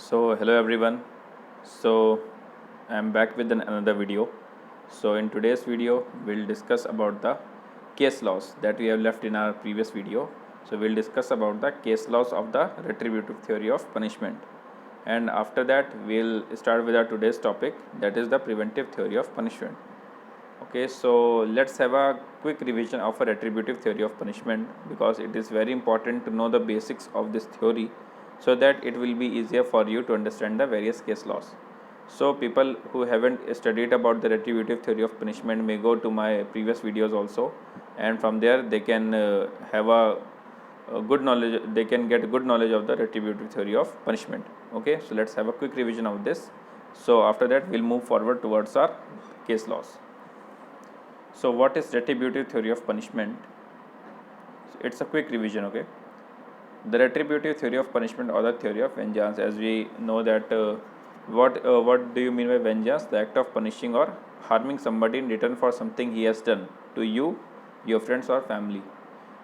So hello everyone. So I'm back with another video. So in today's video we'll discuss about the case laws that we have left in our previous video. So we'll discuss about the case laws of the retributive theory of punishment. And after that we'll start with our today's topic, that is the preventive theory of punishment. Okay, so let's have a quick revision of a retributive theory of punishment, because it is very important to know the basics of this theory so that it will be easier for you to understand the various case laws. So people who haven't studied about the retributive theory of punishment may go to my previous videos also, and from there they can have a good knowledge, they can get good knowledge of the retributive theory of punishment. Okay, so let's have a quick revision of this. So after that we'll move forward towards our case laws. So what is retributive theory of punishment? It's a quick revision, okay? The retributive theory of punishment, or the theory of vengeance, as we know that what do you mean by vengeance? The act of punishing or harming somebody in return for something he has done to you, your friends or family.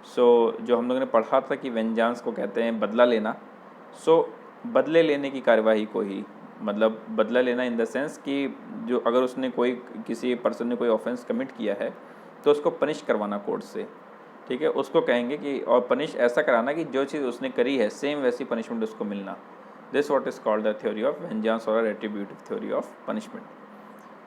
So जो हम लोगों ने पढ़ा था कि वेंजांस को कहते हैं बदला लेना. सो बदले लेने की कार्यवाही को ही, मतलब बदला लेना इन द सेंस कि जो अगर उसने कोई किसी पर्सन ने कोई ऑफेंस कमिट किया है तो उसको पनिश करवाना कोर्ट से, ठीक है, उसको कहेंगे कि, और पनिश ऐसा कराना कि जो चीज़ उसने करी है सेम वैसी पनिशमेंट उसको मिलना. This what is called the theory of vengeance और retributive theory of punishment.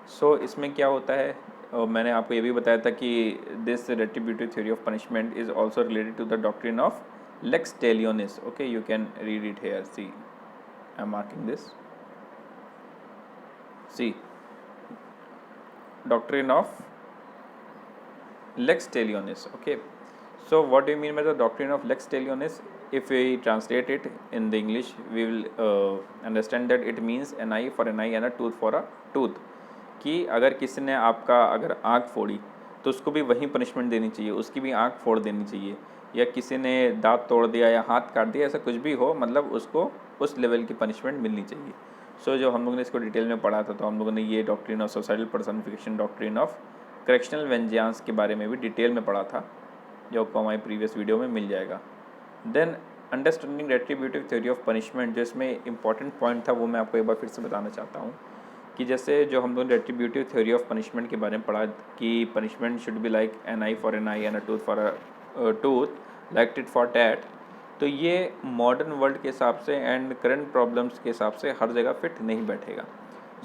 So इसमें क्या होता है, मैंने आपको ये भी बताया था कि this retributive theory of punishment is also related to the doctrine of lex talionis. Okay, you can read it here. See, I am marking this. See, doctrine of lex talionis. Okay, so what do you mean by the doctrine of lex talionis? If we translate it in the English, we will understand that it means an eye for an eye and a tooth for a tooth. कि अगर किसी ने आपका अगर आँख फोड़ी तो उसको भी वही पनिशमेंट देनी चाहिए, उसकी भी आँख फोड़ देनी चाहिए, या किसी ने दांत तोड़ दिया या हाथ काट दिया, ऐसा कुछ भी हो, मतलब उसको उस लेवल की पनिशमेंट मिलनी चाहिए. सो जो हम लोगों ने इसको डिटेल में पढ़ा था, तो हम लोगों ने ये doctrine of societal personification, doctrine of correctional vengeance के बारे में भी डिटेल में पढ़ा था, जो आपको हमारी प्रीवियस वीडियो में मिल जाएगा. Then understanding retributive theory of punishment, जो इसमें इंपॉर्टेंट पॉइंट था वो मैं आपको एक बार फिर से बताना चाहता हूँ कि जैसे जो हम लोग रेट्रिब्यूटिव थ्योरी ऑफ पनिशमेंट के बारे में पढ़ा कि punishment should be like an eye for an eye and a tooth for a tooth, like tit for tat. तो ये मॉडर्न वर्ल्ड के हिसाब से एंड करंट प्रॉब्लम्स के हिसाब से हर जगह फिट नहीं बैठेगा.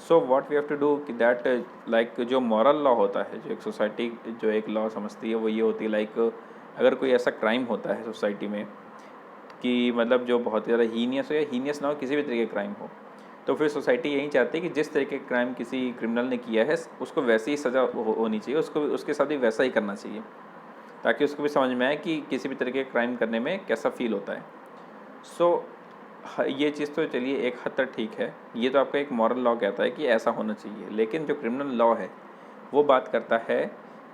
So what we have to do कि दैट लाइक जो मॉरल लॉ होता है, जो एक सोसाइटी जो एक लॉ समझती है, वो ये होती है लाइक अगर कोई ऐसा क्राइम होता है सोसाइटी में कि मतलब जो बहुत ज़्यादा हीनियस हो या हीनियस ना हो, किसी भी तरीके का क्राइम हो, तो फिर सोसाइटी यही चाहती है कि जिस तरीके का क्राइम किसी क्रिमिनल ने किया है उसको वैसी ही सज़ा होनी चाहिए, उसको उसके साथ भी वैसा ही करना चाहिए, ताकि उसको भी समझ में आए कि किसी भी तरीके का क्राइम करने में कैसा फील होता है. सो ये चीज़ तो चलिए एक हद तक ठीक है, ये तो आपका एक मॉरल लॉ कहता है कि ऐसा होना चाहिए. लेकिन जो क्रिमिनल लॉ है वो बात करता है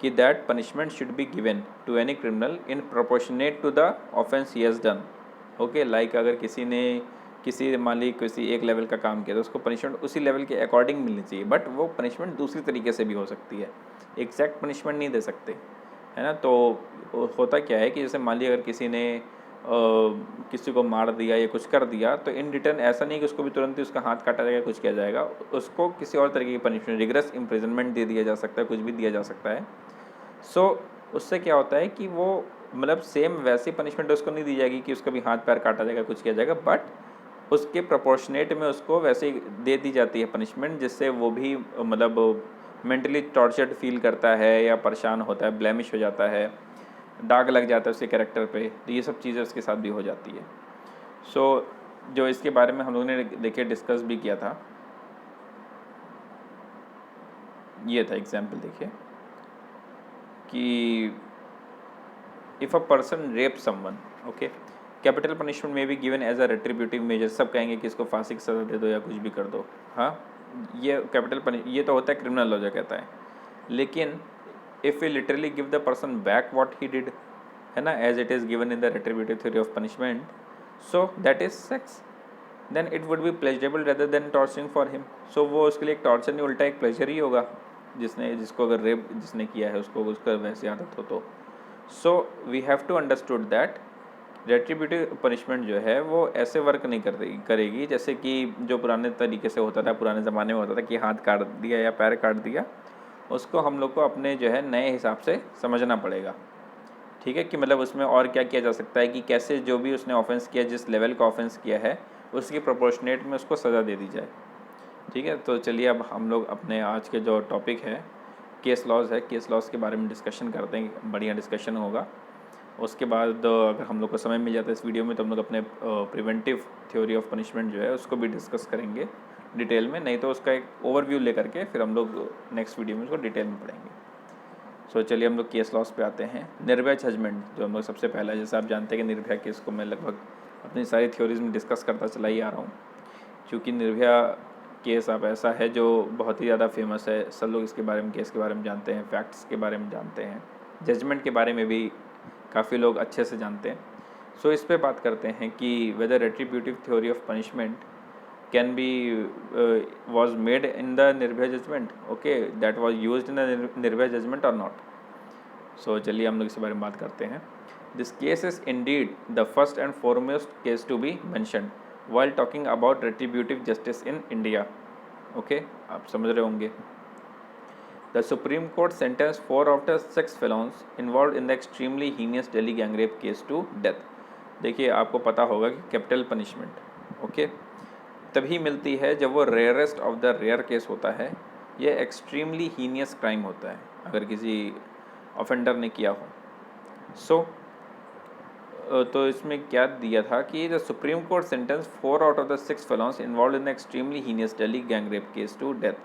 कि that punishment should be given to any criminal in proportionate to the offence he has done. Okay, like अगर किसी ने किसी मान ली किसी एक लेवल का काम किया तो उसको पनिशमेंट उसी लेवल के अकॉर्डिंग मिलनी चाहिए, बट वो पनिशमेंट दूसरी तरीके से भी हो सकती है, एग्जैक्ट पनिशमेंट नहीं दे सकते, है ना. तो होता क्या है कि जैसे मान ली अगर किसी ने किसी को मार दिया या कुछ कर दिया, तो इन रिटर्न ऐसा नहीं कि उसको भी तुरंत ही उसका हाथ काटा जाएगा, कुछ किया जाएगा, उसको किसी और तरीके की पनिशमेंट, रिग्रेस इम्प्रिजनमेंट दे दिया जा सकता है, कुछ भी दिया जा सकता है. सो उससे क्या होता है कि वो मतलब सेम वैसी पनिशमेंट उसको नहीं दी जाएगी कि उसका भी हाथ पैर काटा जाएगा, कुछ किया जाएगा, बट उसके प्रोपोर्शनेट में उसको वैसे दे दी जाती है पनिशमेंट, जिससे वो भी मतलब मेंटली टॉर्चर्ड फील करता है या परेशान होता है, ब्लेमिश हो जाता है, दाग लग जाता है उसके कैरेक्टर पे, तो ये सब चीज़ें उसके साथ भी हो जाती है. सो जो इसके बारे में हम लोगों ने देखिए डिस्कस भी किया था, ये था एग्जाम्पल देखिए कि if a person rape someone, okay, capital punishment में भी गिवन एज अ रेट्रिब्यूटिव मेजर. सब कहेंगे कि इसको फांसी की सज़ा दे दो या कुछ भी कर दो. हाँ, ये कैपिटल ये तो होता है क्रिमिनल लॉ जो कहता है. लेकिन if we literally give the person back what he did, है ना, as it is given in the retributive theory of punishment, so that is sex, then it would be pleasurable rather than torturing for him. So वो उसके लिए एक torture नहीं, उल्टा एक pleasure ही होगा, जिसको अगर रेप जिसने किया है उसको उसका वैसी आदत हो तो. So we have to understood that retributive punishment जो है वो ऐसे वर्क नहीं करेगी जैसे कि जो पुराने तरीके से होता था, पुराने ज़माने में होता था कि हाथ काट दिया या पैर काट दिया। उसको हम लोग को अपने जो है नए हिसाब से समझना पड़ेगा, ठीक है, कि मतलब उसमें और क्या किया जा सकता है कि कैसे जो भी उसने ऑफेंस किया, जिस लेवल का ऑफेंस किया है उसकी प्रोपोर्शनेट में उसको सज़ा दे दी जाए, ठीक है। तो चलिए अब हम लोग अपने आज के जो टॉपिक है केस लॉज है, केस लॉज के बारे में डिस्कशन करते हैं, बढ़िया डिस्कशन होगा। उसके बाद अगर हम लोग को समय मिल जाता है इस वीडियो में तो हम लोग अपने प्रिवेंटिव थ्योरी ऑफ पनिशमेंट जो है उसको भी डिस्कस करेंगे डिटेल में, नहीं तो उसका एक ओवरव्यू लेकर के फिर हम लोग नेक्स्ट वीडियो में उसको डिटेल में पढ़ेंगे। सो चलिए हम लोग केस लॉस पे आते हैं। निर्भया जजमेंट जो हम लोग सबसे पहला है, जैसे आप जानते हैं कि निर्भया केस को मैं लगभग अपनी सारी थ्योरीज में डिस्कस करता चला ही आ रहा हूँ, क्योंकि निर्भया केस अब ऐसा है जो बहुत ही ज़्यादा फेमस है, सब लोग इसके बारे में, केस के बारे में जानते हैं, फैक्ट्स के बारे में जानते हैं, जजमेंट के बारे में भी काफ़ी लोग अच्छे से जानते हैं। सो इस पे बात करते हैं कि whether retributive theory of punishment can be was made in the Nirbhaya judgment, okay, that was used in the Nirbhaya judgment और नॉट। सो चलिए हम लोग इस बारे में बात करते हैं। This case is indeed the first and foremost case to be mentioned while talking about retributive justice in India, okay, आप समझ रहे होंगे। The Supreme Court sentenced 4 of the 6 felons involved in the extremely heinous Delhi gang rape case to death। देखिए आपको पता होगा कि capital punishment, okay, तभी मिलती है जब वो rarest of the rare case होता है, ये एक्सट्रीमली हीनियस क्राइम होता है अगर किसी ऑफेंडर ने किया हो। सो तो इसमें क्या दिया था कि the supreme court sentence 4 out of the 6 felons involved in the extremely heinous Delhi gang rape case to death,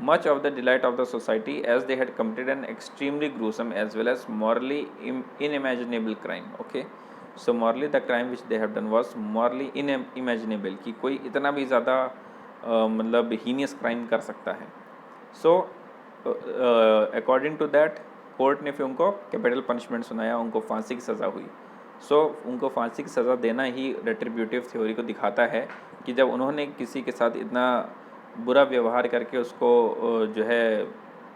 much of the delight of the society as they had committed an extremely gruesome as well as morally unimaginable crime, okay। So morally the crime which they have done was morally unimaginable, कि कोई इतना भी ज़्यादा मतलब heinous crime कर सकता है। So according to that court ने फिर उनको कैपिटल पनिशमेंट सुनाया, उनको फांसी की सज़ा हुई। सो उनको फांसी की सज़ा देना ही रेट्रीब्यूटिव थ्योरी को दिखाता है कि जब उन्होंने किसी के साथ इतना बुरा व्यवहार करके उसको जो है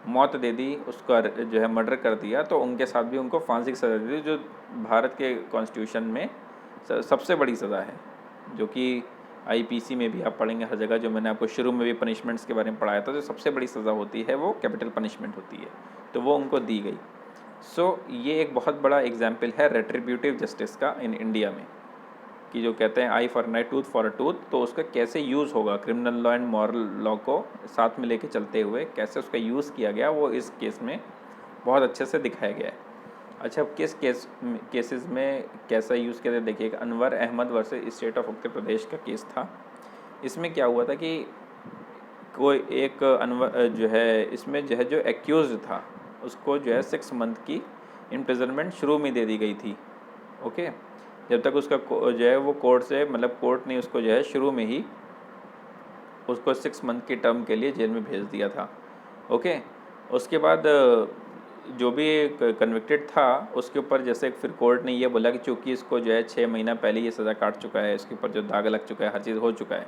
मौत दे दी, उसका जो है मर्डर कर दिया, तो उनके साथ भी उनको फांसी की सज़ा दे दी, जो भारत के कॉन्स्टिट्यूशन में सबसे बड़ी सज़ा है, जो कि आईपीसी में भी आप पढ़ेंगे हर जगह। जो मैंने आपको शुरू में भी पनिशमेंट्स के बारे में पढ़ाया था, जो सबसे बड़ी सज़ा होती है वो कैपिटल पनिशमेंट होती है, तो वो उनको दी गई। सो ये एक बहुत बड़ा एग्जाम्पल है रेट्रीब्यूटिव जस्टिस का इन इंडिया में, कि जो कहते हैं eye for an eye tooth for a tooth, तो उसका कैसे यूज़ होगा criminal law and moral law को साथ में लेके चलते हुए कैसे उसका यूज़ किया गया, वो इस केस में बहुत अच्छे से दिखाया गया है। अच्छा, किस केसेस में कैसा यूज़ किया था देखिए। Anwar Ahmed versus state of Uttar Pradesh का केस था। इसमें क्या हुआ था कि कोई एक अनवर जो है, इसमें जो है जो एक्यूज़ था उसको जो है 6 मंथ की इम्प्रिजनमेंट शुरू में दे दी गई थी, ओके, जब तक उसका जो है वो कोर्ट से, मतलब कोर्ट ने उसको जो है शुरू में ही उसको 6 मंथ की टर्म के लिए जेल में भेज दिया था, ओके। उसके बाद जो भी कन्विक्टेड था उसके ऊपर जैसे फिर कोर्ट ने ये बोला कि चूँकि इसको जो है 6 महीना पहले ये सज़ा काट चुका है, इसके ऊपर जो दाग लग चुका है, हर चीज़ हो चुका है,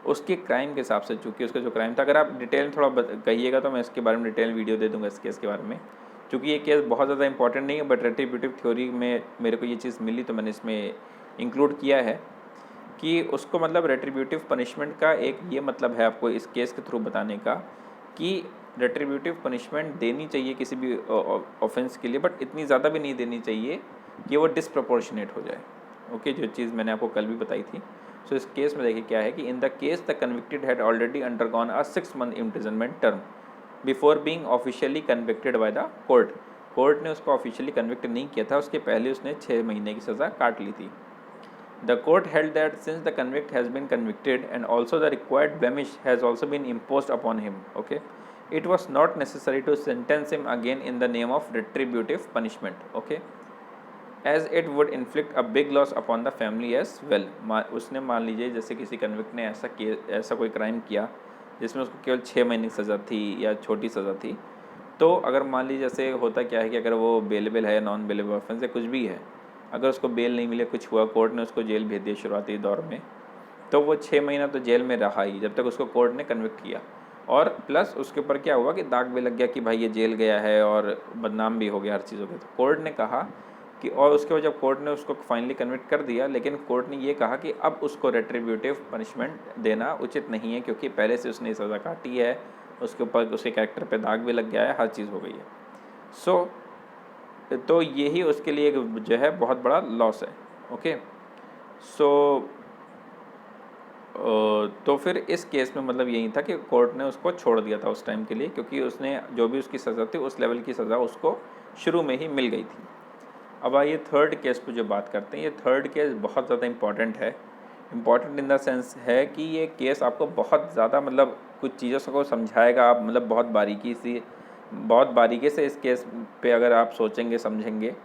उसके क्राइम के हिसाब से, चूँकि उसका जो क्राइम था, अगर आप डिटेल में थोड़ा कहिएगा तो मैं इसके बारे में डिटेल वीडियो दे दूँगा इस केस के बारे में, क्योंकि ये केस बहुत ज़्यादा इंपॉर्टेंट नहीं है, बट रेट्रीब्यूटिव थ्योरी में मेरे को ये चीज़ मिली तो मैंने इसमें इंक्लूड किया है कि उसको, मतलब रेट्रीब्यूटिव पनिशमेंट का एक ये मतलब है आपको इस केस के थ्रू बताने का कि रेट्रीब्यूटिव पनिशमेंट देनी चाहिए किसी भी ऑफेंस के लिए, बट इतनी ज़्यादा भी नहीं देनी चाहिए कि वो डिसप्रपोर्शनेट हो जाए, ओके, जो चीज़ मैंने आपको कल भी बताई थी। सो इस केस में देखिए क्या है कि in the case the convicted had already undergone a 6 month imprisonment term before being officially convicted by the court. Court ने उसको ऑफिशियली कन्विक्ट नहीं किया था, उसके पहले उसने 6 महीने की सज़ा काट ली थी। The court held that since the convict has been convicted and also the required blemish has also been imposed upon him, okay, it was not necessary to sentence him again in the name of retributive punishment, okay, as it would inflict a big loss upon the family as well। उसने मान लीजिए जैसे किसी convict ने ऐसा कोई crime किया जिसमें उसको केवल 6 महीने की सज़ा थी या छोटी सज़ा थी, तो अगर मान लीजिए जैसे होता क्या है कि अगर वो बेलेबल है, नॉन बेलेबल ऑफेंस है, कुछ भी है, अगर उसको बेल नहीं मिले, कुछ हुआ, कोर्ट ने उसको जेल भेज दिया शुरुआती दौर में, तो वो 6 महीना तो जेल में रहा ही जब तक उसको कोर्ट ने कन्विक्ट किया, और प्लस उसके ऊपर क्या हुआ कि दाग भी लग गया कि भाई ये जेल गया है और बदनाम भी हो गया हर चीज़ हो गई। तो कोर्ट ने कहा कि और उसके बाद जब कोर्ट ने उसको फाइनली कन्विक्ट कर दिया, लेकिन कोर्ट ने ये कहा कि अब उसको रेट्रीब्यूटिव पनिशमेंट देना उचित नहीं है, क्योंकि पहले से उसने सज़ा काटी है, उसके ऊपर उसके कैरेक्टर पे दाग भी लग गया है, हर चीज़ हो गई है। सो तो यही उसके लिए जो है बहुत बड़ा लॉस है। ओके, सो तो फिर इस केस में मतलब यही था कि कोर्ट ने उसको छोड़ दिया था उस टाइम के लिए, क्योंकि उसने जो भी उसकी सज़ा थी उस लेवल की सज़ा उसको शुरू में ही मिल गई थी। अब आइए थर्ड केस पे जो बात करते हैं, ये थर्ड केस बहुत ज़्यादा इम्पॉर्टेंट है। इम्पॉर्टेंट इन द सेंस है कि ये केस आपको बहुत ज़्यादा मतलब कुछ चीज़ों को समझाएगा। आप मतलब बहुत बारीकी से इस केस पे अगर आप सोचेंगे समझेंगे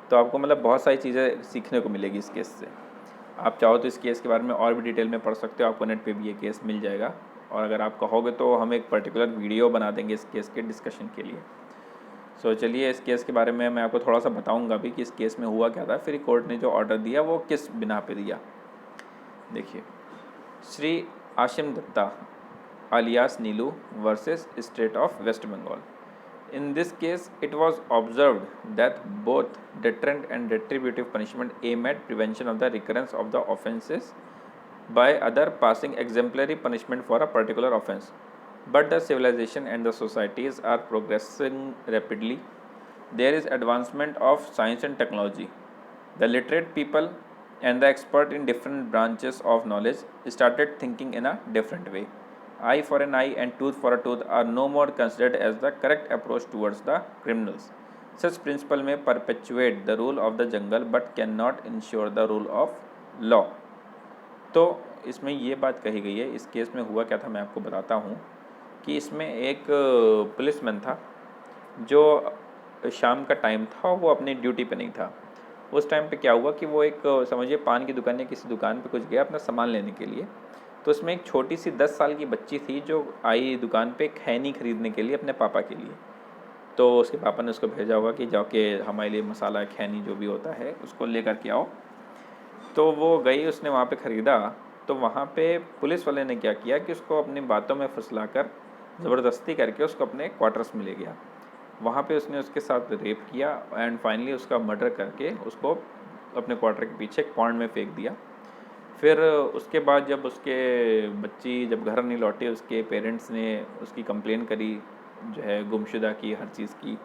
तो आपको मतलब बहुत सारी चीज़ें सीखने को मिलेगी इस केस से। आप चाहो तो इस केस के बारे में और भी डिटेल में पढ़ सकते हो, आपको नेट पे भी ये केस मिल जाएगा। और अगर आप कहोगे तो हम एक पर्टिकुलर वीडियो बना देंगे इस केस के डिस्कशन के लिए। सो चलिए इस केस के बारे में मैं आपको थोड़ा सा बताऊंगा भी कि इस केस में हुआ क्या था, फिर कोर्ट ने जो ऑर्डर दिया वो किस बिना पे दिया। देखिए, Shri Ashim Dutta alias Nilu versus state of West Bengal. In this case, it was observed that both deterrent and retributive punishment aim at prevention of the recurrence of the offences by other passing exemplary punishment for a particular offense. But the civilization and the societies are progressing rapidly. There is advancement of science and technology. The literate people and the expert in different branches of knowledge started thinking in a different way. Eye for an eye and tooth for a tooth are no more considered as the correct approach towards the criminals. Such principle may perpetuate the rule of the jungle but cannot ensure the rule of law. तो इसमें ये बात कही गई है। इस case में हुआ क्या था मैं आपको बताता हूँ कि इसमें एक पुलिसमैन था जो शाम का टाइम था, वो अपनी ड्यूटी पे नहीं था। उस टाइम पे क्या हुआ कि वो एक समझिए पान की दुकान या किसी दुकान पे कुछ गया अपना सामान लेने के लिए। तो उसमें एक छोटी सी 10 साल की बच्ची थी जो आई दुकान पे खैनी खरीदने के लिए अपने पापा के लिए। तो उसके पापा ने उसको भेजा होगा कि जाके हमारे लिए मसाला खैनी जो भी होता है उसको लेकर के आओ। तो वो गई, उसने वहाँ पे ख़रीदा। तो वहाँ पे पुलिस वाले ने क्या किया कि उसको अपनी बातों में फुसला कर ज़बरदस्ती करके उसको अपने क्वार्टर्स में ले गया। वहाँ पे उसने उसके साथ रेप किया एंड फाइनली उसका मर्डर करके उसको अपने क्वार्टर के पीछे एक पॉन्ड में फेंक दिया। फिर उसके बाद जब उसके बच्ची जब घर नहीं लौटी, उसके पेरेंट्स ने उसकी कंप्लेन करी, जो है गुमशुदा की, हर चीज़ की।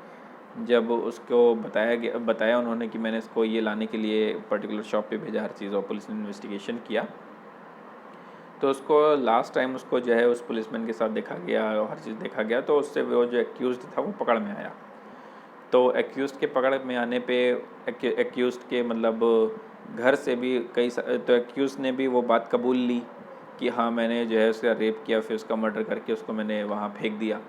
जब उसको बताया उन्होंने कि मैंने इसको ये लाने के लिए पर्टिकुलर शॉप पे भेजा, हर चीज़, और पुलिस ने इन्वेस्टिगेशन किया तो उसको लास्ट टाइम उसको जो है उस पुलिसमैन के साथ देखा गया और हर चीज़ देखा गया। तो उससे वो जो एक्यूज़ड था वो पकड़ में आया। तो एक्यूज़ड के पकड़ में आने पे एक्यूज़ड के मतलब घर से भी तो एक्यूज़ड ने भी वो बात कबूल ली कि हाँ मैंने जो है उसका रेप किया, फिर उसका मर्डर करके उसको मैंने वहाँ फेंक दिया।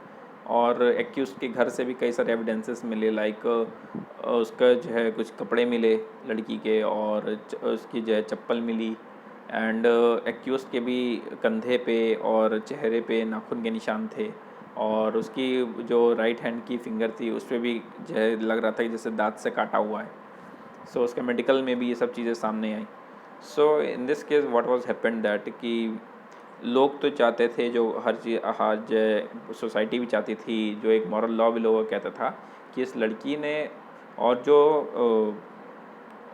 और एक्यूज़ड के घर से भी कई सारे एविडेंसेस मिले, लाइक उसका जो है कुछ कपड़े मिले लड़की के, और उसकी जो है चप्पल मिली। एंड एक्यूज़ड के भी कंधे पे और चेहरे पे नाखून के निशान थे, और उसकी जो राइट हैंड की फिंगर थी उस पर भी जो है लग रहा था कि जैसे दांत से काटा हुआ है। सो उसके मेडिकल में भी ये सब चीज़ें सामने आई। So in this case what was happened that कि लोग तो चाहते थे, जो हर चीज़ आज सोसाइटी भी चाहती थी, जो एक मॉरल लॉ भी लोगों कहता था कि इस लड़की ने, और जो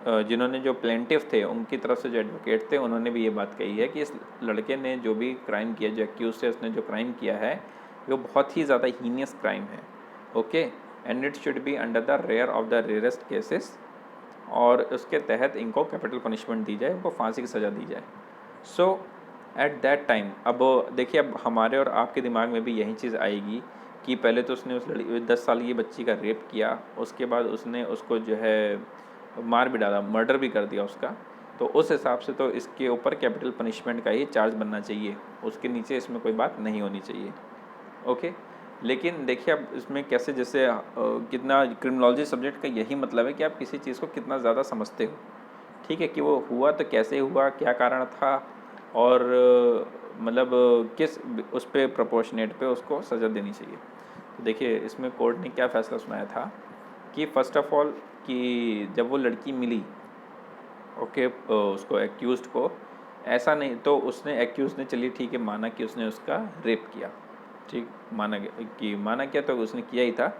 जिन्होंने जो प्लेंटिफ थे उनकी तरफ से जो एडवोकेट थे उन्होंने भी ये बात कही है कि इस लड़के ने जो भी क्राइम किया, जो एक्यूज है उसने जो क्राइम किया है वो बहुत ही ज़्यादा हीनियस क्राइम है। Okay, and it should be under the rare of the rarest cases, और उसके तहत इनको कैपिटल पनिशमेंट दी जाए, उनको फांसी की सज़ा दी जाए। सो एट दैट टाइम, अब देखिए, अब हमारे और आपके दिमाग में भी यही चीज़ आएगी कि पहले तो उसने उस 10 साल की बच्ची का रेप किया, उसके बाद उसने उसको जो है मार भी डाला, मर्डर भी कर दिया उसका। तो उस हिसाब से तो इसके ऊपर कैपिटल पनिशमेंट का ही चार्ज बनना चाहिए, उसके नीचे इसमें कोई बात नहीं होनी चाहिए। ओके, लेकिन देखिए अब इसमें कैसे, जैसे कितना क्रिमिनोलॉजी सब्जेक्ट का यही मतलब है कि आप किसी चीज़ को कितना ज़्यादा समझते हो। ठीक है, कि वो हुआ तो कैसे हुआ, क्या कारण था, और मतलब किस उस पर प्रोपोर्शनेट पे उसको सज़ा देनी चाहिए। तो देखिए इसमें कोर्ट ने क्या फ़ैसला सुनाया था कि फ़र्स्ट ऑफ ऑल कि जब वो लड़की मिली, ओके, उसको एक्यूज़ड को, ऐसा नहीं तो उसने एक्यूज़ ने, चलिए ठीक है, माना कि उसने उसका रेप किया, ठीक, माना किया तो उसने किया ही था,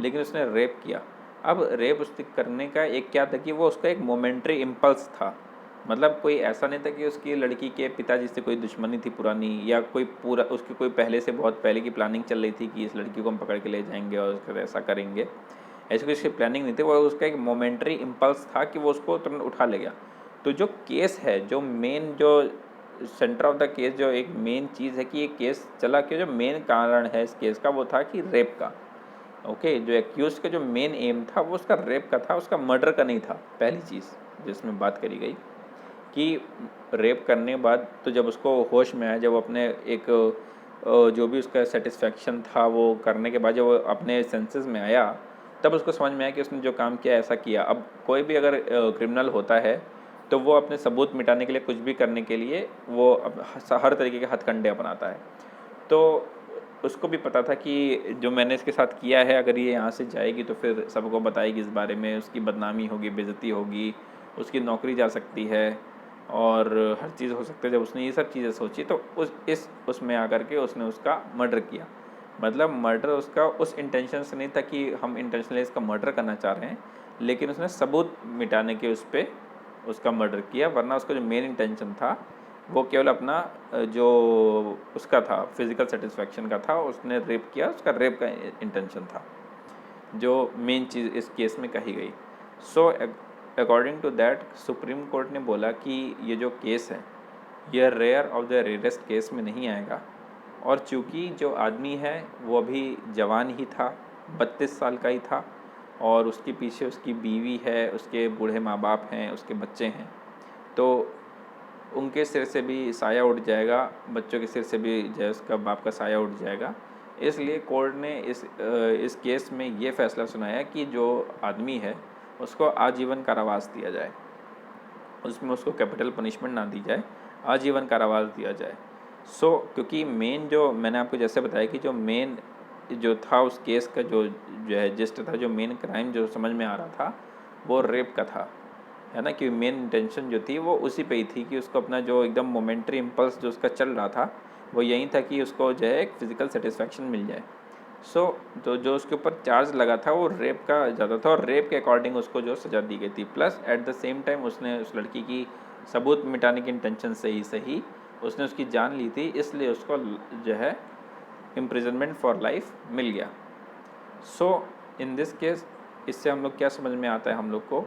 लेकिन उसने रेप किया। अब रेप उसके करने का एक क्या था कि वो उसका एक मोमेंट्री इम्पल्स था, मतलब कोई ऐसा नहीं था कि उसकी लड़की के पिताजी से कोई दुश्मनी थी पुरानी, या कोई पूरा उसकी कोई पहले से बहुत पहले की प्लानिंग चल रही थी कि इस लड़की को हम पकड़ के ले जाएंगे और उसका ऐसा करेंगे, ऐसी कोई उसकी प्लानिंग नहीं थी। वो उसका एक मोमेंट्री इम्पल्स था कि वो उसको तुरंत उठा ले गया। तो जो केस है, जो मेन जो सेंटर ऑफ द केस, जो एक मेन चीज़ है कि ये केस चला कि जो मेन कारण है इस केस का वो था कि रेप का। ओके, जो एक्यूज का जो मेन एम था वो उसका रेप का था, उसका मर्डर का नहीं था। पहली चीज़ जिसमें बात करी गई कि रेप करने के बाद तो जब उसको होश में आया, जब अपने एक जो भी उसका सेटिस्फेक्शन था वो करने के बाद जब वो अपने सेंसेस में आया, तब उसको समझ में आया कि उसने जो काम किया ऐसा किया। अब कोई भी अगर क्रिमिनल होता है तो वो अपने सबूत मिटाने के लिए कुछ भी करने के लिए वो हर तरीके के हथकंडे अपनाता है। तो उसको भी पता था कि जो मैंने इसके साथ किया है, अगर ये यहाँ से जाएगी तो फिर सबको बताएगी इस बारे में, उसकी बदनामी होगी, बेइज्जती होगी, उसकी नौकरी जा सकती है और हर चीज़ हो सकती है। जब उसने ये सब चीज़ें सोची तो उसमें आकर के उसने उसका मर्डर किया। मतलब मर्डर उसका उस इंटेंशन से नहीं था कि हम इंटेंशनली इसका मर्डर करना चाह रहे हैं, लेकिन उसने सबूत मिटाने के उस पर उसका मर्डर किया। वरना उसका जो मेन इंटेंशन था वो केवल अपना जो उसका था फिज़िकल सेटिस्फेक्शन का था, उसने रेप किया, उसका रेप का इंटेंशन था, जो मेन चीज़ इस केस में कही गई। So according to that Supreme Court ने बोला कि ये जो केस है ये rare of the rarest case में नहीं आएगा, और चूँकि जो आदमी है वो अभी जवान ही था, 32 साल का ही था, और उसके पीछे उसकी बीवी है, उसके बूढ़े माँ बाप हैं, उसके बच्चे हैं, तो उनके सिर से भी साया उठ जाएगा, बच्चों के सिर से भी जो उसका बाप का साया उठ जाएगा। इसलिए कोर्ट ने इस केस में ये फैसला सुनाया कि जो आदमी है उसको आजीवन कारावास दिया जाए, उसमें उसको कैपिटल पनिशमेंट ना दी जाए, आजीवन कारावास दिया जाए। क्योंकि मेन जो मैंने आपको जैसे बताया कि जो मेन जो था उस केस का जो है जिस्ट था, जो मेन क्राइम जो समझ में आ रहा था वो रेप का था, है ना, कि मेन इंटेंशन जो थी वो उसी पे ही थी कि उसको अपना जो एकदम मोमेंट्री इम्पल्स जो उसका चल रहा था वो यही था कि उसको जो है एक फिज़िकल सेटिस्फेक्शन मिल जाए। तो जो उसके ऊपर चार्ज लगा था वो रेप का ज़्यादा था, और रेप के अकॉर्डिंग उसको जो सज़ा दी गई थी। Plus at the same time उसने उस लड़की की सबूत मिटाने की इंटेंशन से ही सही उसने उसकी जान ली थी, इसलिए उसको जो है इम्प्रिजनमेंट फॉर लाइफ मिल गया। इन दिस केस इससे हम लोग क्या समझ में आता है हम लोग को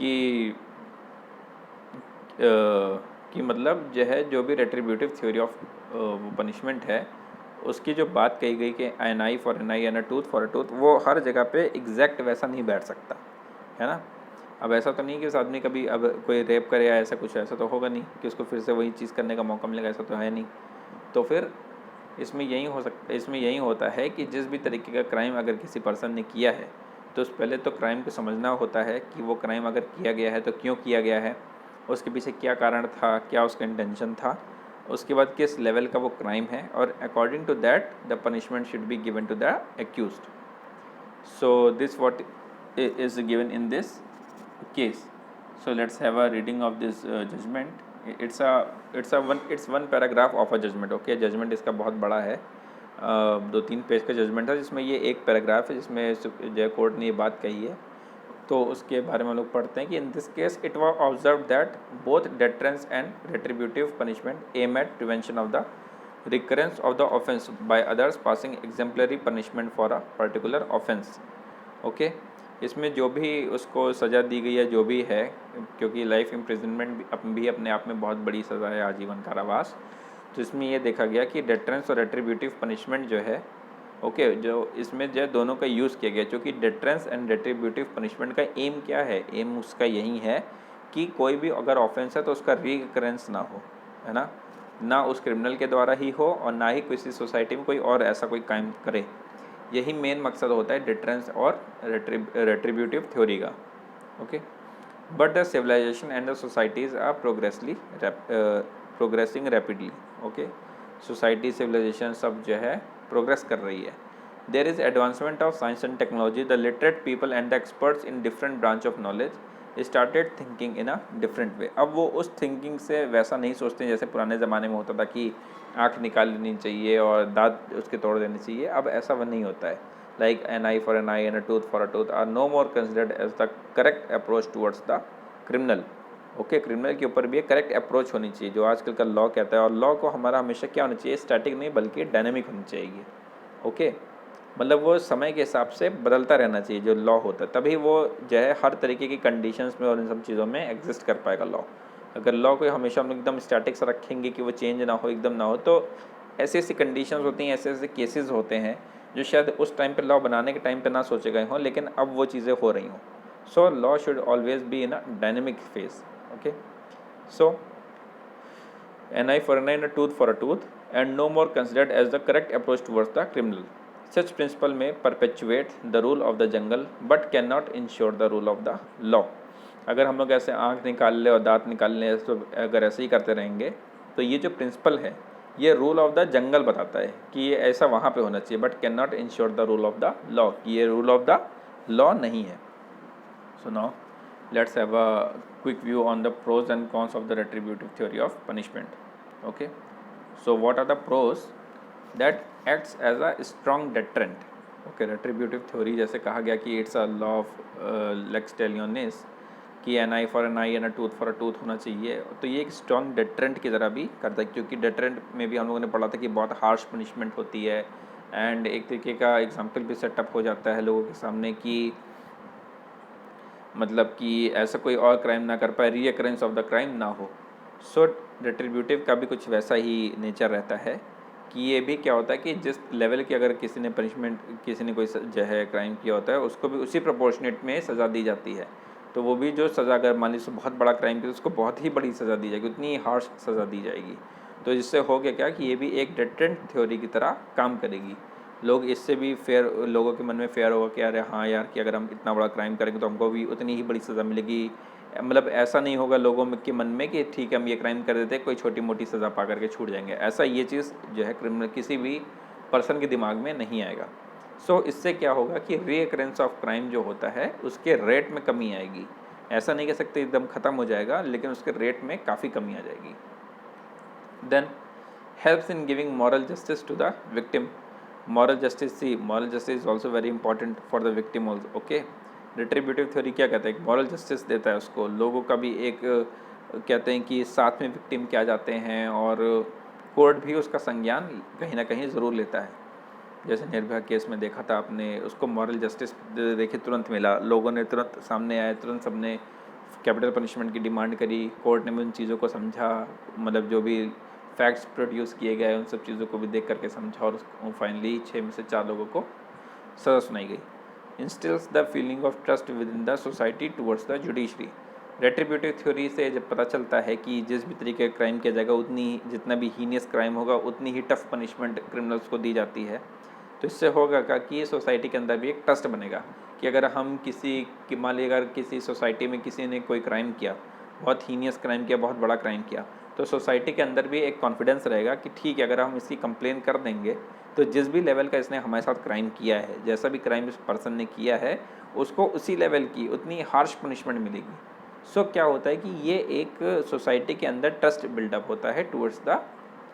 कि मतलब जो है जो भी रेट्रीब्यूटिव थ्योरी ऑफ पनिशमेंट है उसकी जो बात कही गई कि an eye for an eye and a tooth for a tooth, वो हर जगह पे एग्जैक्ट वैसा नहीं बैठ सकता, है ना। अब ऐसा तो नहीं कि उस आदमी कभी अब कोई रेप करे या ऐसा कुछ, ऐसा तो होगा नहीं कि उसको फिर से वही चीज़ करने का मौका मिलेगा, ऐसा तो है नहीं। तो फिर इसमें यही होता है कि जिस भी तरीके का क्राइम अगर किसी पर्सन ने किया है तो पहले तो क्राइम को समझना होता है कि वो क्राइम अगर किया गया है तो क्यों किया गया है, उसके पीछे क्या कारण था, क्या उसका इंटेंशन था, उसके बाद किस लेवल का वो क्राइम है, और according to that the punishment should be given to the accused. So this what is given in this case. So let's have a reading of this judgment. It's one paragraph of a judgment. Okay, judgment इसका बहुत बड़ा है, 2-3 page का judgement है, जिसमें ये एक paragraph है जिसमें जय कोर्ट ने ये बात कही है। तो उसके बारे में हम लोग पढ़ते हैं कि in this case it was observe that both deterrence and retributive punishment aim at prevention of the recurrence of the offense by others passing exemplary punishment for a particular offense. Okay, इसमें जो भी उसको सज़ा दी गई है जो भी है, क्योंकि लाइफ इम्प्रिजनमेंट भी अपने आप में बहुत बड़ी सज़ा है, आजीवन कारावास, तो इसमें ये देखा गया कि डेटरेंस और रेट्रीब्यूटिव पनिशमेंट जो है, ओके, जो इसमें जो दोनों का यूज़ किया गया, क्योंकि डेटरेंस एंड रेट्रीब्यूटिव पनिशमेंट का एम क्या है, एम उसका यही है कि कोई भी अगर ऑफेंस है तो उसका रिकरेंस ना हो, है ना उस क्रिमिनल के द्वारा ही हो और ना ही किसी सोसाइटी में कोई और ऐसा कोई काम करे। यही मेन मकसद होता है डिटरेंस और रेट्रीब्यूटिव थ्योरी का। Okay, but the civilization and the societies are progressing rapidly. Okay, society civilization सब जो है प्रोग्रेस कर रही है। There is advancement of science and technology, the literate people and the experts in different branch of knowledge started thinking in a different way. अब वो उस thinking से वैसा नहीं सोचते जैसे पुराने ज़माने में होता था कि आँख निकाल लेनी चाहिए और दांत उसके तोड़ देने चाहिए। अब ऐसा वो नहीं होता है। like an eye for an eye and a tooth for a tooth are no more considered as the correct approach towards the criminal. Okay, criminal के ऊपर भी एक करेक्ट अप्रोच होनी चाहिए जो आजकल का लॉ कहता है, और लॉ को हमारा हमेशा क्या होना चाहिए, स्टैटिक नहीं बल्कि डायनेमिक होनी चाहिए। ओके, मतलब वो समय के हिसाब से बदलता रहना चाहिए जो लॉ होता है, तभी वो जो है हर तरीके की कंडीशंस में और इन सब चीज़ों में एग्जिस्ट कर पाएगा लॉ। अगर लॉ को हमेशा हम लोग एकदम स्टैटिक से रखेंगे कि वो चेंज ना हो, एकदम ना हो, तो ऐसी ऐसी कंडीशंस होती हैं, ऐसे ऐसे केसेस होते हैं जो शायद उस टाइम पे लॉ बनाने के टाइम पे ना सोचे गए हों, लेकिन अब वो चीज़ें हो रही हों। So law should always be in a dynamic phase. Okay, so an eye for an eye and a tooth for a tooth and no more considered as the correct approach towards the criminal. Such principle may perpetuate the rule of the jungle but cannot ensure the rule of the law. अगर हम लोग ऐसे आँख निकाल ले और दांत निकाल ले, तो अगर ऐसे ही करते रहेंगे तो ये जो प्रिंसिपल है ये रूल ऑफ द जंगल बताता है कि ये ऐसा वहाँ पे होना चाहिए, but can not ensure the rule of the law, कि ये रूल ऑफ द लॉ नहीं है। So now let's have a quick view on the pros and cons of the retributive theory of punishment. Okay, so what are the pros? That acts as a strong deterrent. Okay, retributive theory जैसे कहा गया कि it's a law of lex talionis कि an eye for an eye and a tooth for a tooth होना चाहिए, तो ये एक स्ट्रॉन्ग डेटरेंट की तरह भी करता है, क्योंकि डेटरेंट में भी हम लोगों ने पढ़ा था कि बहुत हार्श पनिशमेंट होती है, एंड एक तरीके का एग्जाम्पल भी सेटअप हो जाता है लोगों के सामने कि मतलब कि ऐसा कोई और क्राइम ना कर पाए, रीअकरेंस ऑफ द क्राइम ना हो। सो रेट्रीब्यूटिव का भी कुछ वैसा ही नेचर रहता है कि ये भी क्या होता है कि जिस लेवल की अगर किसी ने पनिशमेंट, किसी ने कोई जो है क्राइम किया होता है, उसको भी उसी प्रोपोर्शनेट में सज़ा दी जाती है। तो वो भी जो सज़ा, अगर मान लीजिए बहुत बड़ा क्राइम किया तो उसको बहुत ही बड़ी सज़ा दी जाएगी, उतनी हार्श सज़ा दी जाएगी। तो इससे हो गया क्या कि ये भी एक डेटरेंट थ्योरी की तरह काम करेगी। लोग इससे भी फेयर, लोगों के मन में फेयर होगा कि अरे हाँ यार, कि अगर हम इतना बड़ा क्राइम करेंगे तो हमको भी उतनी ही बड़ी सज़ा मिलेगी। मतलब ऐसा नहीं होगा लोगों के मन में कि ठीक है हम ये क्राइम कर देते हैं, कोई छोटी मोटी सज़ा पा करके छूट जाएंगे, ऐसा ये चीज़ जो है क्रिमिनल किसी भी पर्सन के दिमाग में नहीं आएगा। सो इससे क्या होगा कि रीअकरेंस ऑफ क्राइम जो होता है उसके रेट में कमी आएगी। ऐसा नहीं कह सकते एकदम ख़त्म हो जाएगा, लेकिन उसके रेट में काफ़ी कमी आ जाएगी। Then helps in giving moral justice to the victim. Moral justice, see, moral justice is also very important for the victim also. Okay, retributive theory क्या कहता है, moral justice देता है उसको, लोगों का भी एक कहते हैं कि साथ में विक्टिम क्या जाते हैं, और कोर्ट भी उसका संज्ञान कहीं ना कहीं ज़रूर लेता है। जैसे निर्भया केस में देखा था आपने, उसको मॉरल जस्टिस देखिए तुरंत मिला, लोगों ने तुरंत सामने आए, तुरंत सबने कैपिटल पनिशमेंट की डिमांड करी, कोर्ट ने भी उन चीज़ों को समझा, मतलब जो भी फैक्ट्स प्रोड्यूस किए गए उन सब चीज़ों को भी देख करके समझा, और फाइनली 6 में से 4 लोगों को सज़ा सुनाई गई। Instils the feeling of trust within the society towards the judiciary. Retributive theory से जब पता चलता है कि जिस भी तरीके का क्राइम किया जाएगा, उतनी जितना भी हीनियस क्राइम होगा उतनी ही टफ पनिशमेंट क्रिमिनल्स को दी जाती है, तो इससे होगा क्या कि सोसाइटी के अंदर भी एक ट्रस्ट बनेगा कि अगर हम किसी की, मान लीजिए अगर किसी सोसाइटी में किसी ने कोई क्राइम किया, बहुत हीनियस क्राइम किया, बहुत बड़ा क्राइम किया, तो सोसाइटी के अंदर भी एक कॉन्फिडेंस रहेगा कि ठीक है अगर हम इसकी कंप्लेन कर देंगे तो जिस भी लेवल का इसने हमारे साथ क्राइम किया है, जैसा भी क्राइम इस पर्सन ने किया है, उसको उसी लेवल की उतनी हार्श पनिशमेंट मिलेगी। सो क्या होता है कि ये एक सोसाइटी के अंदर ट्रस्ट बिल्डअप होता है टुवर्ड्स द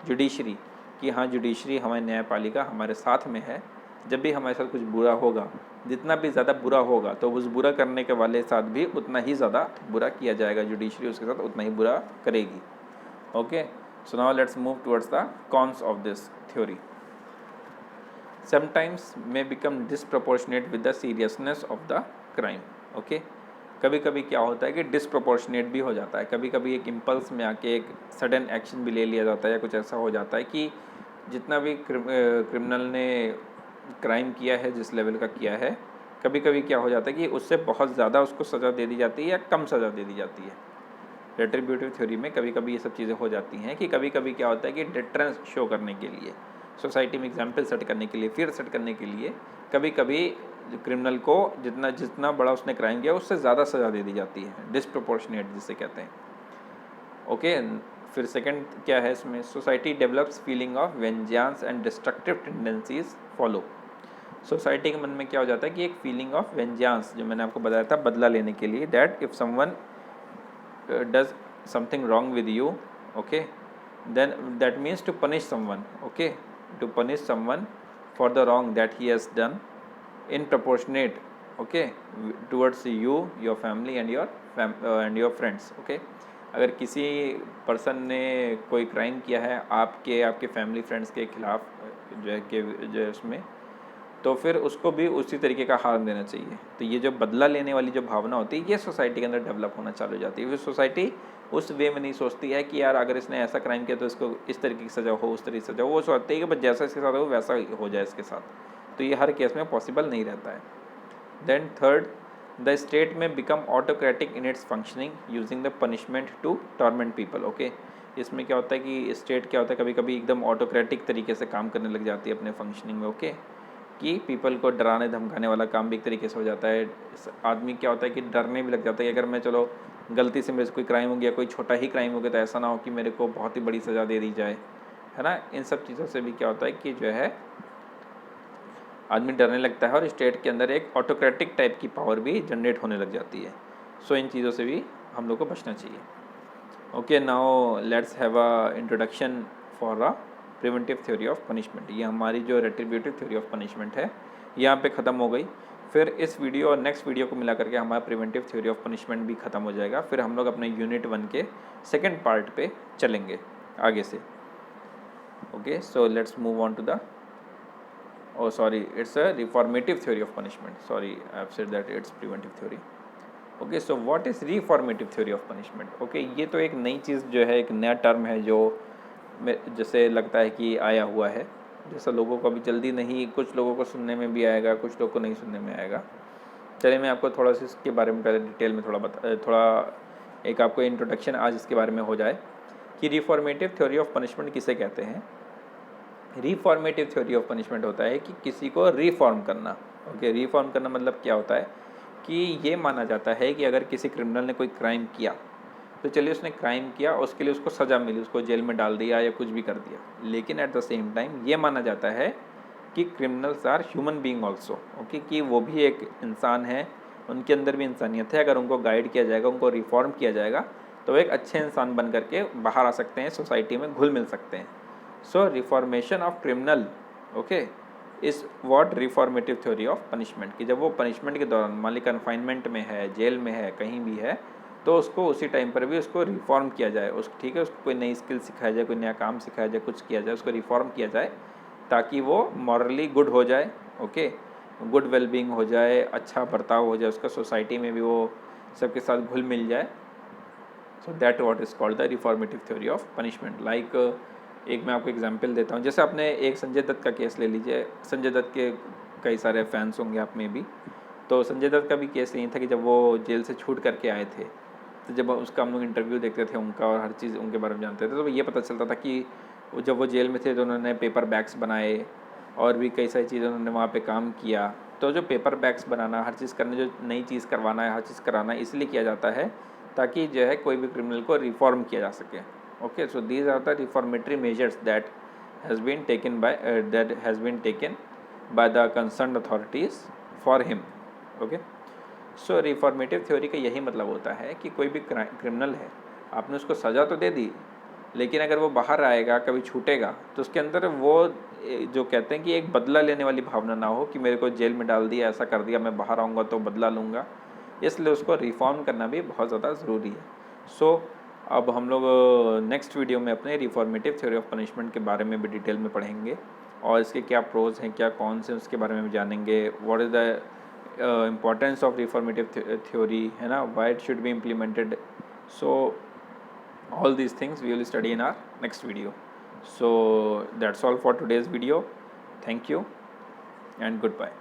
जुडिशरी, कि हाँ जुडिशरी हमारी न्यायपालिका हमारे साथ में है, जब भी हमारे साथ कुछ बुरा होगा, जितना भी ज़्यादा बुरा होगा तो उस बुरा करने के वाले साथ भी उतना ही ज़्यादा बुरा किया जाएगा, जुडिशरी उसके साथ उतना ही बुरा करेगी। Okay, so now let's move towards the cons of this theory. Sometimes may become disproportionate with the seriousness of the crime. Okay, कभी कभी क्या होता है कि डिसप्रपोर्शनेट भी हो जाता है, कभी कभी एक इम्पल्स में आके एक सडन एक्शन भी ले लिया जाता है, या कुछ ऐसा हो जाता है कि जितना भी क्रिमिनल ने क्राइम किया है, जिस लेवल का किया है, कभी कभी क्या हो जाता है कि उससे बहुत ज़्यादा उसको सज़ा दे दी जाती है या कम सज़ा दे दी जाती है। रेट्रीब्यूटिव थ्योरी में कभी कभी ये सब चीज़ें हो जाती हैं कि कभी कभी क्या होता है कि डिटरेंस शो करने के लिए, सोसाइटी में एग्जाम्पल सेट करने के लिए, फियर सेट करने के लिए, कभी कभी क्रिमिनल को जितना जितना बड़ा उसने क्राइम किया उससे ज़्यादा सज़ा दे दी जाती है, डिसप्रोपोर्शनेट जिसे कहते हैं। ओके, फिर सेकंड क्या है इसमें, society develops feeling of vengeance and destructive tendencies follow. Society के मन में क्या हो जाता है कि एक फीलिंग ऑफ वेंजेंस, जो मैंने आपको बताया था बदला लेने के लिए, that if someone does something wrong with you, okay, then that means to punish someone, okay, to punish someone for the wrong that he has done, in proportionate, okay, towards you, your family and your friends, okay. अगर किसी person ने कोई crime किया है आपके family friends के खिलाफ जो है उसमें, तो फिर उसको भी उसी तरीके का हार्म देना चाहिए। तो ये जो बदला लेने वाली जो भावना होती है ये सोसाइटी के अंदर डेवलप होना चालू हो जाती है। फिर सोसाइटी उस वे में नहीं सोचती है कि यार अगर इसने ऐसा क्राइम किया तो इसको इस तरीके की सज़ा हो, उस तरीके की सज़ा हो। वो सोचती है कि बस जैसा इसके साथ हो वैसा हो जाए इसके साथ। तो ये हर केस में पॉसिबल नहीं रहता है। Then third, the state may become autocratic in its functioning using the punishment to torment people, okay. इसमें क्या होता है कि स्टेट क्या होता है, कभी कभी एकदम ऑटोक्रेटिक तरीके से काम करने लग जाती है अपने फंक्शनिंग में, ओके। कि पीपल को डराने धमकाने वाला काम भी एक तरीके से हो जाता है। आदमी क्या होता है कि डरने भी लग जाता है कि अगर मैं चलो गलती से मेरे से कोई क्राइम हो गया, कोई छोटा ही क्राइम हो गया, तो ऐसा ना हो कि मेरे को बहुत ही बड़ी सज़ा दे दी जाए, है ना। इन सब चीज़ों से भी क्या होता है कि जो है आदमी डरने लगता है और स्टेट के अंदर एक ऑटोक्रेटिक टाइप की पावर भी जनरेट होने लग जाती है। सो इन चीज़ों से भी हम लोग को बचना चाहिए। Okay, now let's have a introduction for a preventive theory of punishment. ये हमारी जो रेट्रिब्यूटिव थ्योरी ऑफ पनिशमेंट है यहाँ पे ख़त्म हो गई। फिर इस वीडियो और नेक्स्ट वीडियो को मिला करके हमारा प्रिवेंटिव थ्योरी ऑफ पनिशमेंट भी ख़त्म हो जाएगा। फिर हम लोग अपने यूनिट 1 के सेकेंड पार्ट पे चलेंगे आगे से। Okay, so let's move on to the it's a reformative theory of punishment. Sorry, I have said that it's preventive theory. Okay, so what is reformative theory of punishment. Okay, ये तो एक नई चीज़ जो है, एक नया टर्म है जो जैसे लगता है कि आया हुआ है, जैसा लोगों को अभी जल्दी नहीं, कुछ लोगों को सुनने में भी आएगा, कुछ लोगों को नहीं सुनने में आएगा। चलिए मैं आपको थोड़ा सा इसके बारे में पहले डिटेल में थोड़ा एक आपको इंट्रोडक्शन आज इसके बारे में हो जाए कि रिफॉर्मेटिव थ्योरी ऑफ पनिशमेंट किसे कहते हैं। रिफॉर्मेटिव थ्योरी ऑफ पनिशमेंट होता है कि किसी को रिफॉर्म करना। ओके, रिफॉर्म करना मतलब क्या होता है कि ये माना जाता है कि अगर किसी क्रिमिनल ने कोई क्राइम किया, तो चलिए उसने क्राइम किया, उसके लिए उसको सज़ा मिली, उसको जेल में डाल दिया या कुछ भी कर दिया, लेकिन एट द सेम टाइम ये माना जाता है कि criminals are human being also, okay, कि वो भी एक इंसान है, उनके अंदर भी इंसानियत है। अगर उनको गाइड किया जाएगा, उनको रिफॉर्म किया जाएगा, तो वो एक अच्छे इंसान बन करके बाहर आ सकते हैं, सोसाइटी में घुल मिल सकते हैं। So reformation of criminal, okay, is what reformative theory of punishment, कि जब वो पनिशमेंट के दौरान मान ली कन्फाइनमेंट में है, जेल में है, कहीं भी है, तो उसको उसी टाइम पर भी उसको रिफॉर्म किया जाए। उस ठीक है, उसको कोई नई स्किल सिखाया जाए, कोई नया काम सिखाया जाए, कुछ किया जाए, उसको रिफॉर्म किया जाए ताकि वो मॉरली गुड हो जाए, ओके, गुड वेलबींग हो जाए, अच्छा बर्ताव हो जाए उसका, सोसाइटी में भी वो सबके साथ घुल मिल जाए। So that what is called the reformative theory of punishment. Like एक मैं आपको एग्जांपल देता हूँ, जैसे आपने एक संजय दत्त का केस ले लीजिए। संजय दत्त के कई सारे फैंस होंगे आप में भी, तो संजय दत्त का भी केस यही था कि जब वो जेल से छूट करके आए थे, तो जब उसका हम लोग इंटरव्यू देखते थे उनका और हर चीज़ उनके बारे में जानते थे, तो ये पता चलता था कि जब वो जेल में थे तो उन्होंने पेपर बैग्स बनाए और भी कई सारी चीज़ें उन्होंने वहाँ पे काम किया। तो जो पेपर बैग्स बनाना, हर चीज़ करने, जो नई चीज़ करवाना है, हर चीज़ कराना इसलिए किया जाता है ताकि जो है कोई भी क्रिमिनल को रिफॉर्म किया जा सके। Okay, so these are the reformatory measures that has been taken by the concerned authorities for him. Okay, so reformative theory का यही मतलब होता है कि कोई भी क्रिमिनल है, आपने उसको सज़ा तो दे दी, लेकिन अगर वो बाहर आएगा, कभी छूटेगा, तो उसके अंदर वो जो कहते हैं कि एक बदला लेने वाली भावना ना हो कि मेरे को जेल में डाल दिया, ऐसा कर दिया, मैं बाहर आऊँगा तो बदला लूँगा। इसलिए उसको रिफॉर्म करना भी बहुत ज़्यादा ज़रूरी है। सो अब हम लोग नेक्स्ट वीडियो में अपने रिफॉर्मेटिव थ्योरी ऑफ पनिशमेंट के बारे में भी डिटेल में पढ़ेंगे और इसके क्या प्रोज हैं, क्या कॉन्स हैं, उसके बारे में भी जानेंगे। What is the importance of reformative theory, है ना, why it should be implemented. So all these things we will study in our next video. So that's all for today's video. Thank you and goodbye.